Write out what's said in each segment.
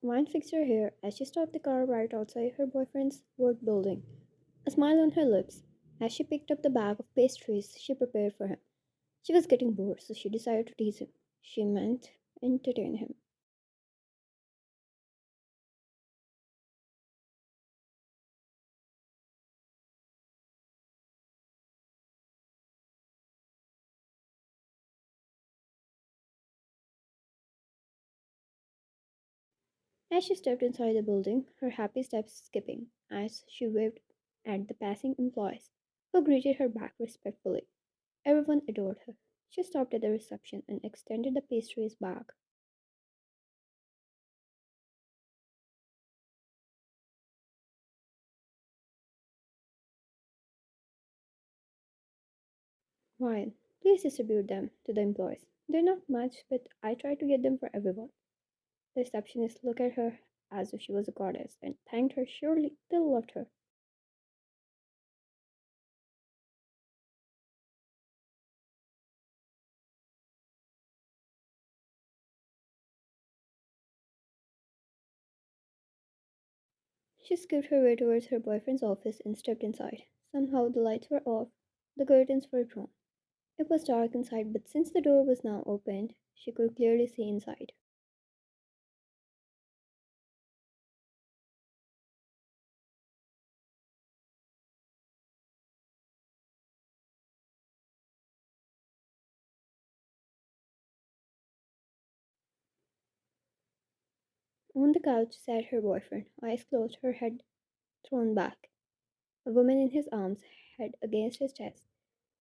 Wine fixed her hair as she stopped the car right outside her boyfriend's work building, a smile on her lips as she picked up the bag of pastries she prepared for him. She was getting bored, so she decided to tease him. She meant entertain him. As she stepped inside the building, her happy steps skipping as she waved at the passing employees, who greeted her back respectfully. Everyone adored her. She stopped at the reception and extended the pastries bag. Wine, please distribute them to the employees. They're not much, but I try to get them for everyone. The receptionist looked at her as if she was a goddess and thanked her. Surely they loved her. She skipped her way towards her boyfriend's office and stepped inside. Somehow the lights were off, the curtains were drawn. It was dark inside, but since the door was now opened, she could clearly see inside. On the couch sat her boyfriend, eyes closed, her head thrown back, a woman in his arms, head against his chest.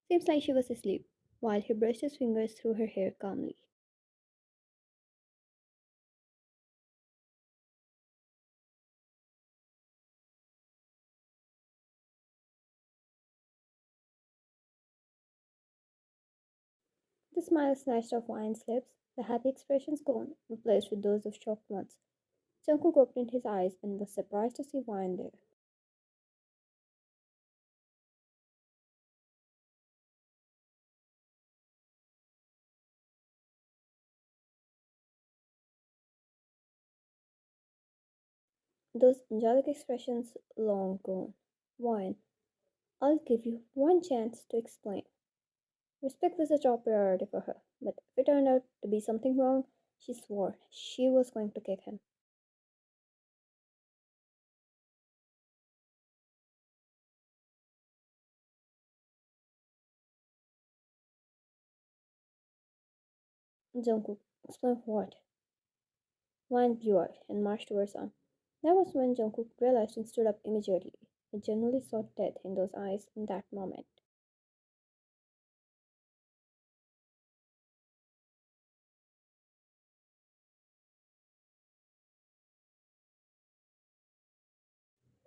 Seems like she was asleep, while he brushed his fingers through her hair calmly. The smile snatched off Ryan's lips, the happy expressions gone, replaced with those of shocked ones. Jungkook opened his eyes and was surprised to see Ryan there. Those angelic expressions long gone. Ryan, I'll give you one chance to explain. Respect was a top priority for her, but if it turned out to be something wrong, she swore she was going to kick him. Jungkook, explain what? Ryan blew out and marched towards him. That was when Jungkook realized and stood up immediately. He genuinely saw death in those eyes in that moment.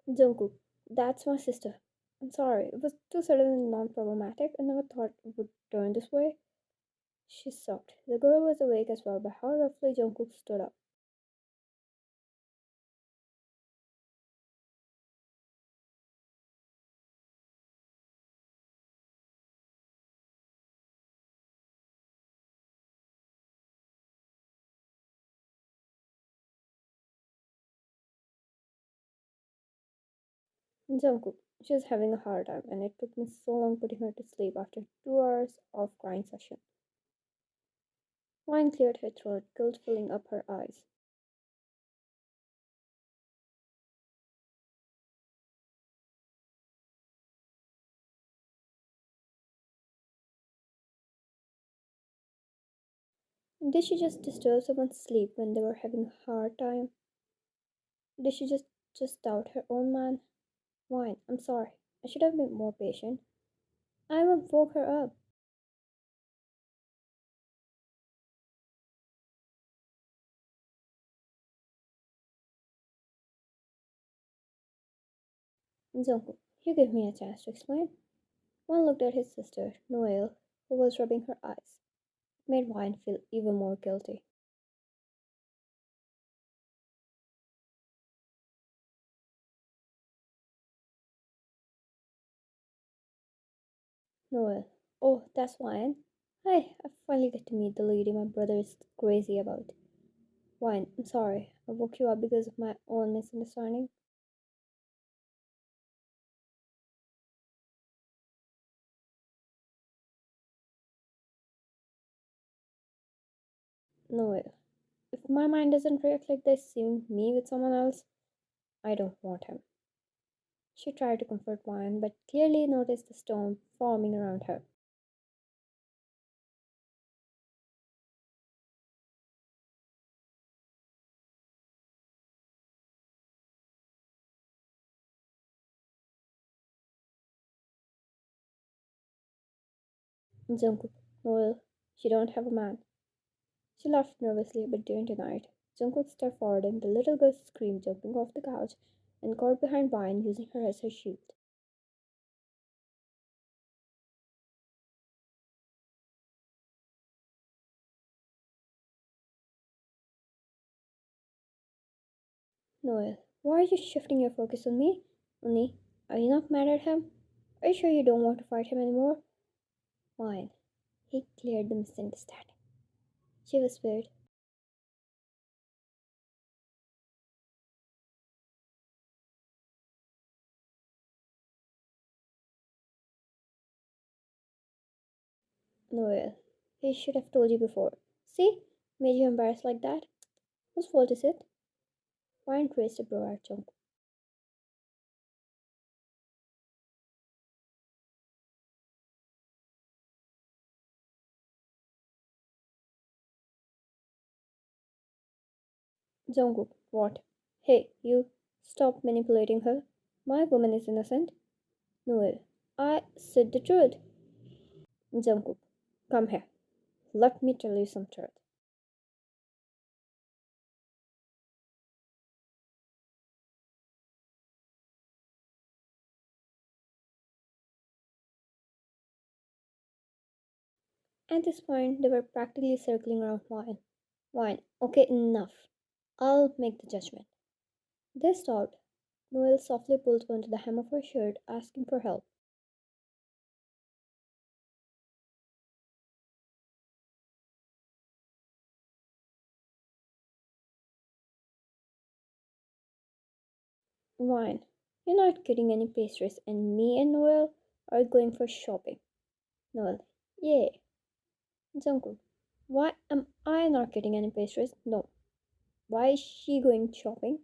Jungkook, that's my sister. I'm sorry, it was too sudden and non problematic. I never thought it would turn this way. She sobbed. The girl was awake as well, but how roughly Jungkook stood up. Jungkook, she was having a hard time, and it took me so long putting her to sleep after 2 hours of crying session. Wine cleared her throat, guilt filling up her eyes. Did she just disturb someone's sleep when they were having a hard time? Did she just doubt her own man? Wine, I'm sorry. I should have been more patient. I woke her up. Jungkook, you give me a chance to explain. One looked at his sister, Noelle, who was rubbing her eyes. It made Wine feel even more guilty. Noelle, oh, that's Wine. Hi, I finally get to meet the lady my brother is crazy about. Wine, I'm sorry. I woke you up because of my own misunderstanding. Noel, if my mind doesn't react like this, seeing me with someone else, I don't want him. She tried to comfort Wine, but clearly noticed the storm forming around her. Jungkook, Noel, she don't have a man. She laughed nervously but didn't deny it. Jungkook stepped forward and the little girl screamed, jumping off the couch and caught behind Wine, using her as her shield. Noel, why are you shifting your focus on me? Uni, are you not mad at him? Are you sure you don't want to fight him anymore? Wine. He cleared the misunderstanding. She whispered, Noel. He should have told you before. See? Made you embarrassed like that? Whose fault is it? Wine raised a brow at Jungkook. Jungkook, what? Hey, you, stop manipulating her. My woman is innocent. Noel, I said the truth. Jungkook, come here. Let me tell you some truth. At this point, they were practically circling around Wine. Wine, okay, enough. I'll make the judgment. They stopped. Noel softly pulled onto the hem of her shirt, asking for help. Wine, you're not getting any pastries, and me and Noel are going for shopping. Noel, yay. Jungkook, why am I not getting any pastries? No. Why is she going shopping?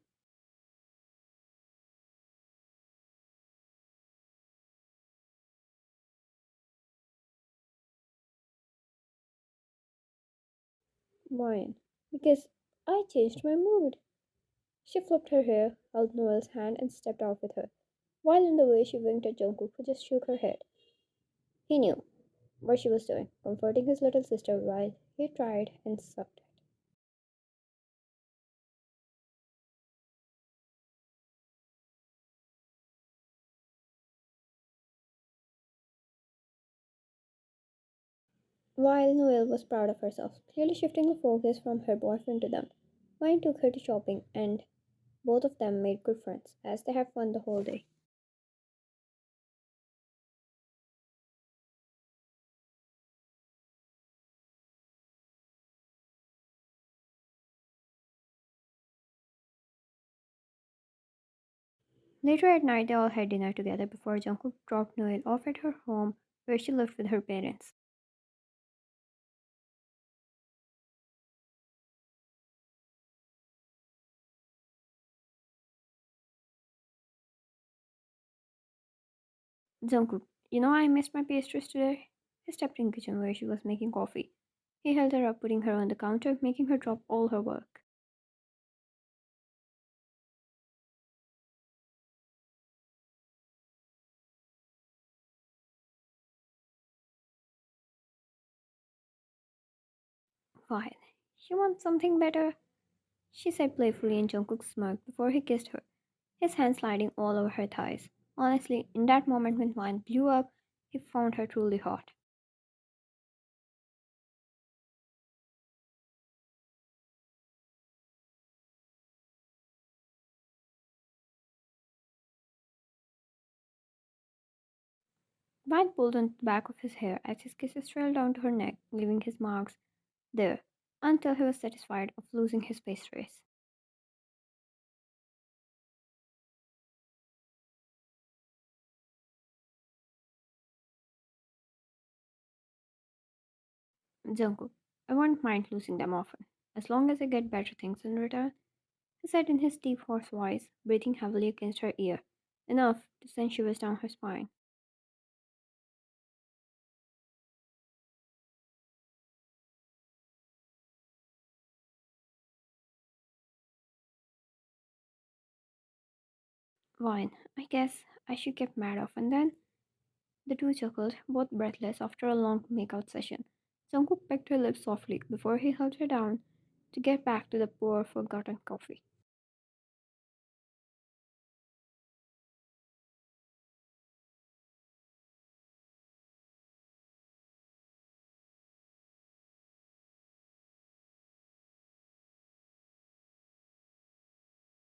Wine, because I changed my mood. She flipped her hair, held Noel's hand, and stepped out with her. While in the way, she winked at Jungkook, who just shook her head. He knew what she was doing, comforting his little sister while he tried and sucked. While Noelle was proud of herself, clearly shifting the focus from her boyfriend to them. Wine took her to shopping, and both of them made good friends, as they had fun the whole day. Later at night, they all had dinner together before Jungkook dropped Noelle off at her home, where she lived with her parents. Jungkook, you know I missed my pastries today? He stepped in the kitchen where she was making coffee. He held her up, putting her on the counter, making her drop all her work. Fine. You want something better? She said playfully, and Jungkook smirked before he kissed her, his hand sliding all over her thighs. Honestly, in that moment when Wine blew up, he found her truly hot. Wine pulled on the back of his hair as his kisses trailed down to her neck, leaving his marks there. until he was satisfied of losing his space race. Jungkook, I won't mind losing them often, as long as I get better things in return, he said in his deep hoarse voice, breathing heavily against her ear, enough to send shivers down her spine. Fine, I guess I should get mad often then. The two chuckled, both breathless after a long makeout session. Jungkook pecked her lips softly before he held her down to get back to the poor, forgotten coffee.